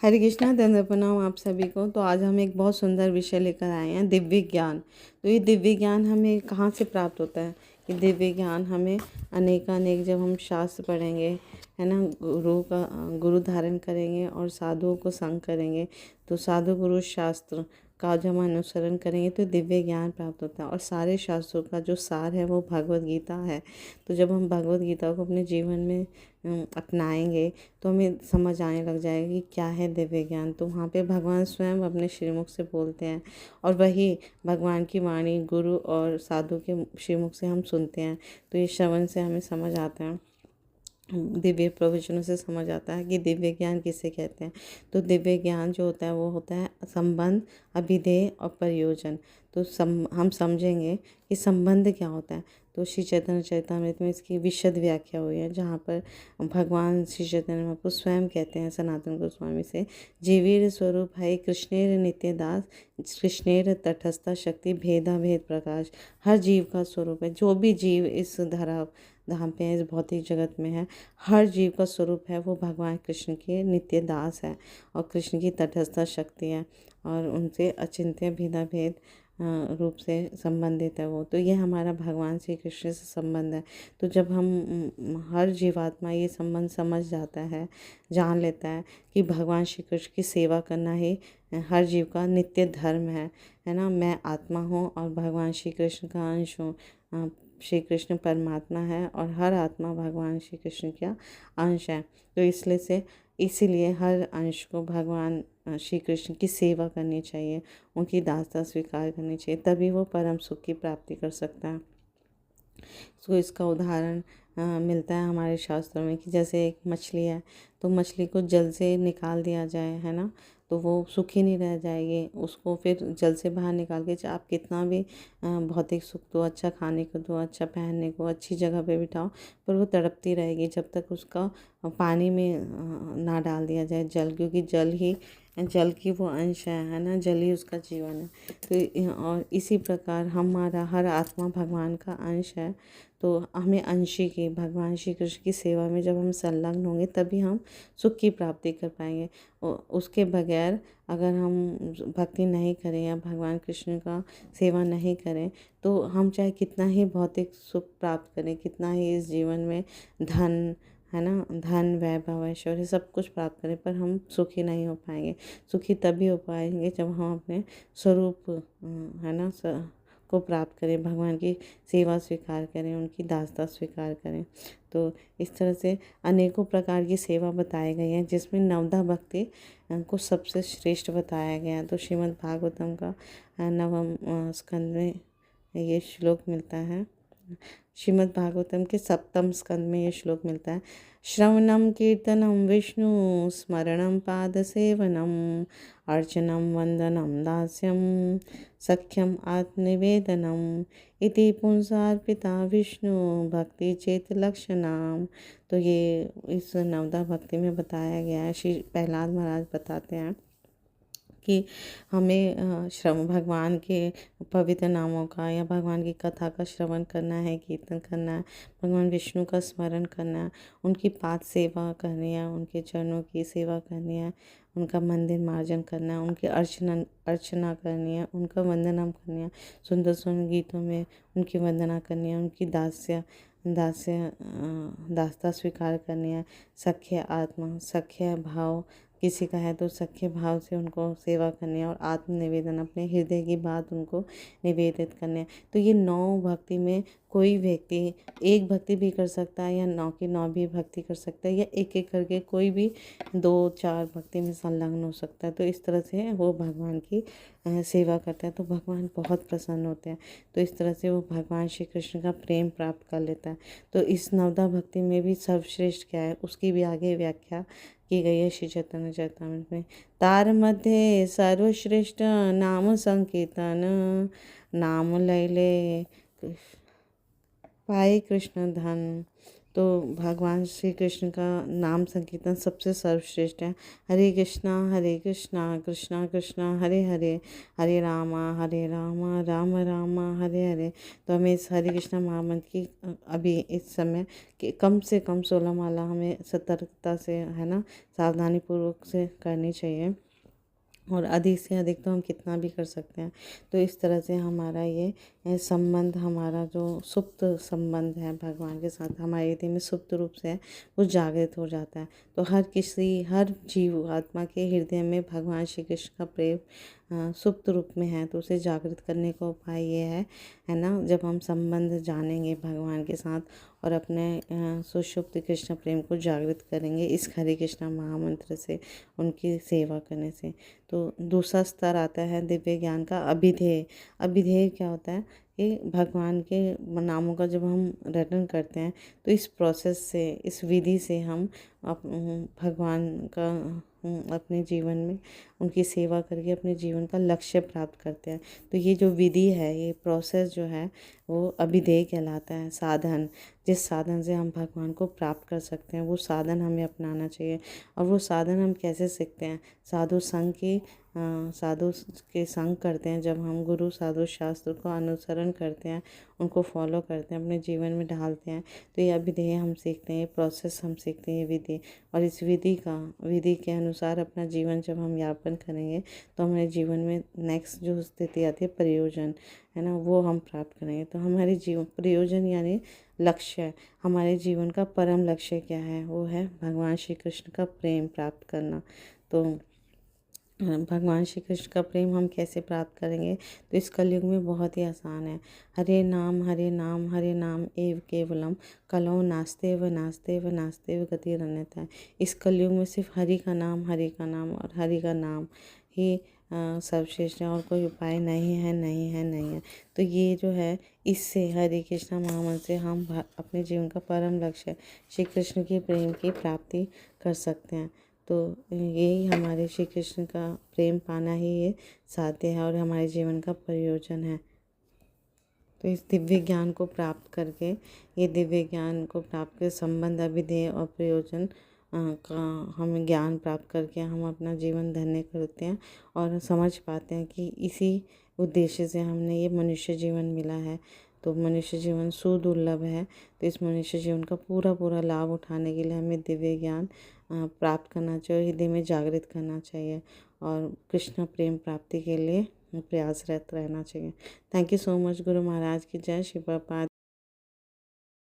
हरे कृष्णा दंड प्रणाम आप सभी को। तो आज हम एक बहुत सुंदर विषय लेकर आए हैं, दिव्य ज्ञान। तो ये दिव्य ज्ञान हमें कहाँ से प्राप्त होता है? ये दिव्य ज्ञान हमें अनेकानेक जब हम शास्त्र पढ़ेंगे, है ना, गुरु धारण करेंगे और साधुओं को संग करेंगे, तो साधु गुरु शास्त्र का जब हम अनुसरण करेंगे तो दिव्य ज्ञान प्राप्त होता है। और सारे शास्त्रों का जो सार है वो भगवत गीता है। तो जब हम भगवत गीता को अपने जीवन में अपनाएंगे तो हमें समझ आने लग जाएगा कि क्या है दिव्य ज्ञान। तो वहाँ पे भगवान स्वयं अपने श्रीमुख से बोलते हैं और वही भगवान की वाणी गुरु और साधु के श्रीमुख से हम सुनते हैं। तो ये श्रवण से हमें समझ आता है, दिव्य प्रवचनों से समझ आता है कि दिव्य ज्ञान किसे कहते हैं। तो दिव्य ज्ञान जो होता है वो होता है संबंध, अभिधेय और प्रयोजन। तो हम समझेंगे कि संबंध क्या होता है। तो श्री चैतन्य चरितामृत में इसकी विशद व्याख्या हुई है, जहाँ पर भगवान श्री चैतन्य महाप्रभु स्वयं कहते हैं सनातन गोस्वामी से, जीवीर स्वरूप है कृष्णेर नित्य दास, कृष्णेर तटस्था शक्ति भेदा भेद प्रकाश। हर जीव का स्वरूप है, जो भी जीव इस धरा धाम पे है, इस भौतिक जगत में है, हर जीव का स्वरूप है वो भगवान कृष्ण के नित्य दास है और कृष्ण की तटस्थ शक्ति है और उनसे अचिंत्य भेदा भेद रूप से संबंधित है वो। तो ये हमारा भगवान श्री कृष्ण से संबंध है। तो जब हम हर जीवात्मा ये संबंध समझ जाता है, जान लेता है कि भगवान श्री कृष्ण की सेवा करना ही हर जीव का नित्य धर्म है ना। मैं आत्मा हूँ और भगवान श्री कृष्ण का अंश हूँ। श्री कृष्ण परमात्मा है और हर आत्मा भगवान श्री कृष्ण का अंश है। तो इसीलिए हर अंश को भगवान श्री कृष्ण की सेवा करनी चाहिए, उनकी दासता स्वीकार करनी चाहिए, तभी वो परम सुख की प्राप्ति कर सकता है। तो इसका उदाहरण मिलता है हमारे शास्त्रों में कि जैसे एक मछली है, तो मछली को जल से निकाल दिया जाए, है ना, तो वो सूखी नहीं रह जाएगी। उसको फिर जल से बाहर निकाल के आप कितना भी भौतिक सुख दो, अच्छा खाने को दो, अच्छा पहनने को, अच्छी जगह पे बिठाओ, पर वो तड़पती रहेगी जब तक उसका पानी में ना डाल दिया जाए जल, क्योंकि जल की वो अंश है ना, जल ही उसका जीवन है। तो और इसी प्रकार हमारा हर आत्मा भगवान का अंश है। तो हमें अंशी की भगवान श्री कृष्ण की सेवा में जब हम संलग्न होंगे तभी हम सुख की प्राप्ति कर पाएंगे। उसके बगैर अगर हम भक्ति नहीं करें या भगवान कृष्ण का सेवा नहीं करें तो हम चाहे कितना ही भौतिक सुख प्राप्त करें, कितना ही इस जीवन में धन, है ना, धन वैभव ऐश्वर्य सब कुछ प्राप्त करें, पर हम सुखी नहीं हो पाएंगे। सुखी तभी हो पाएंगे जब हम अपने स्वरूप है ना को प्राप्त करें, भगवान की सेवा स्वीकार करें, उनकी दासता स्वीकार करें। तो इस तरह से अनेकों प्रकार की सेवा बताई गई है, जिसमें नवधा भक्ति को सबसे श्रेष्ठ बताया गया है। तो श्रीमद् भागवतम का नवम स्कंद में ये श्लोक मिलता है। श्रीमद् भागवतम के सप्तम स्कंद में ये श्लोक मिलता है। श्रवणम कीर्तनम विष्णु स्मरणम पाद सेवनम अर्चनम वंदनम दास्यम सख्यम आत्मनिवेदनम इति पुंसार्पिता विष्णु भक्ति चेत लक्षणाम। तो ये इस नवदा भक्ति में बताया गया है। श्री प्रहलाद महाराज बताते हैं कि हमें भगवान के पवित्र नामों का या भगवान की कथा का श्रवण करना है, कीर्तन करना है, भगवान विष्णु का स्मरण करना है, उनकी पाद सेवा करनी है, उनके चरणों की सेवा करनी है, उनका मंदिर मार्जन करना है, उनकी अर्चना करनी है, उनका वंदना करनी है, सुंदर सुंदर गीतों में उनकी वंदना करनी है, उनकी दास्ता स्वीकार करनी है, सख्य आत्मा सख्य भाव किसी का है तो सख्य भाव से उनको सेवा करनी है और आत्म निवेदन अपने हृदय की बात उनको निवेदित करनी है। तो ये 9 भक्ति में कोई व्यक्ति एक भक्ति भी कर सकता है या 9 की 9 भी भक्ति कर सकता है, या एक एक करके कोई भी 2-4 भक्ति में संलग्न हो सकता है। तो इस तरह से वो भगवान की सेवा करता है तो भगवान बहुत प्रसन्न होते हैं। तो इस तरह से वो भगवान श्री कृष्ण का प्रेम प्राप्त कर लेता है। तो इस नवदा भक्ति में भी सर्वश्रेष्ठ क्या है उसकी भी आगे व्याख्या की गई है श्री चैतन्य चरितामृत में। तार मध्य सर्वश्रेष्ठ नाम संकीर्तन, नाम लैले पाए कृष्ण धन, तो भगवान श्री कृष्ण का नाम संकीर्तन सबसे सर्वश्रेष्ठ है। हरे कृष्णा कृष्णा कृष्णा हरे हरे, हरे रामा राम राम हरे हरे। तो हमें इस हरे कृष्णा महामंत्र की अभी इस समय कि कम से कम 16 माला हमें सतर्कता से, है ना, सावधानी पूर्वक से करनी चाहिए, और अधिक से अधिक तो हम कितना भी कर सकते हैं। तो इस तरह से हमारा ये संबंध, हमारा जो सुप्त संबंध है भगवान के साथ, हमारे हृदय में सुप्त रूप से है, वो जागृत हो जाता है। तो हर जीव आत्मा के हृदय में भगवान श्री कृष्ण का प्रेम सुप्त रूप में है। तो उसे जागृत करने का उपाय ये है ना, जब हम संबंध जानेंगे भगवान के साथ और अपने सुषुप्त कृष्ण प्रेम को जागृत करेंगे इस हरे कृष्णा महामंत्र से, उनकी सेवा करने से। तो दूसरा स्तर आता है दिव्य ज्ञान का अभिधेय। अभिधेय क्या होता है कि भगवान के नामों का जब हम रटन करते हैं तो इस प्रोसेस से, इस विधि से हम भगवान का अपने जीवन में उनकी सेवा करके अपने जीवन का लक्ष्य प्राप्त करते हैं। तो ये जो विधि है, ये प्रोसेस जो है, वो अभिधेय कहलाता है। साधन, जिस साधन से हम भगवान को प्राप्त कर सकते हैं, वो साधन हमें अपनाना चाहिए। और वो साधन हम कैसे सीखते हैं? साधु के संग करते हैं। जब हम गुरु साधु शास्त्र को अनुसरण करते हैं, उनको फॉलो करते हैं, अपने जीवन में ढालते हैं, तो ये अभिधेय हम सीखते हैं, ये प्रोसेस हम सीखते हैं, ये विधि। और इस विधि के अनुसार अपना जीवन जब हम यापन करेंगे तो हमारे जीवन में नेक्स्ट जो स्थिति आती है प्रयोजन, है ना, वो हम प्राप्त करेंगे। तो हमारे जीवन प्रयोजन यानी लक्ष्य, हमारे जीवन का परम लक्ष्य क्या है? वो है भगवान श्री कृष्ण का प्रेम प्राप्त करना। तो भगवान श्री कृष्ण का प्रेम हम कैसे प्राप्त करेंगे? तो इस कलयुग में बहुत ही आसान है। हरे नाम हरे नाम एव केवलम, कलौ नास्ते व गतिरन्यथा। इस कलयुग में सिर्फ हरि का नाम और हरि का नाम ही सर्वश्रेष्ठ है, और कोई उपाय नहीं है। तो ये जो है, इससे हरे कृष्णा महामंत्र से हम अपने जीवन का परम लक्ष्य श्री कृष्ण के प्रेम की प्राप्ति कर सकते हैं। तो यही हमारे श्री कृष्ण का प्रेम पाना ही ये साध्य है और हमारे जीवन का प्रयोजन है। तो इस दिव्य ज्ञान को प्राप्त करके, ये दिव्य ज्ञान को प्राप्त कर संबंध, अभिधेय और प्रयोजन का हमें ज्ञान प्राप्त करके हम अपना जीवन धन्य करते हैं और समझ पाते हैं कि इसी उद्देश्य से हमने ये मनुष्य जीवन मिला है। तो मनुष्य जीवन सुदुर्लभ है। तो इस मनुष्य जीवन का पूरा लाभ उठाने के लिए हमें दिव्य ज्ञान प्राप्त करना चाहिए, हृदय में जागृत करना चाहिए, और कृष्ण प्रेम प्राप्ति के लिए प्रयासरत रहना चाहिए। Thank you so much. Guru Maharaj की जय। श्री प्रभुपाद।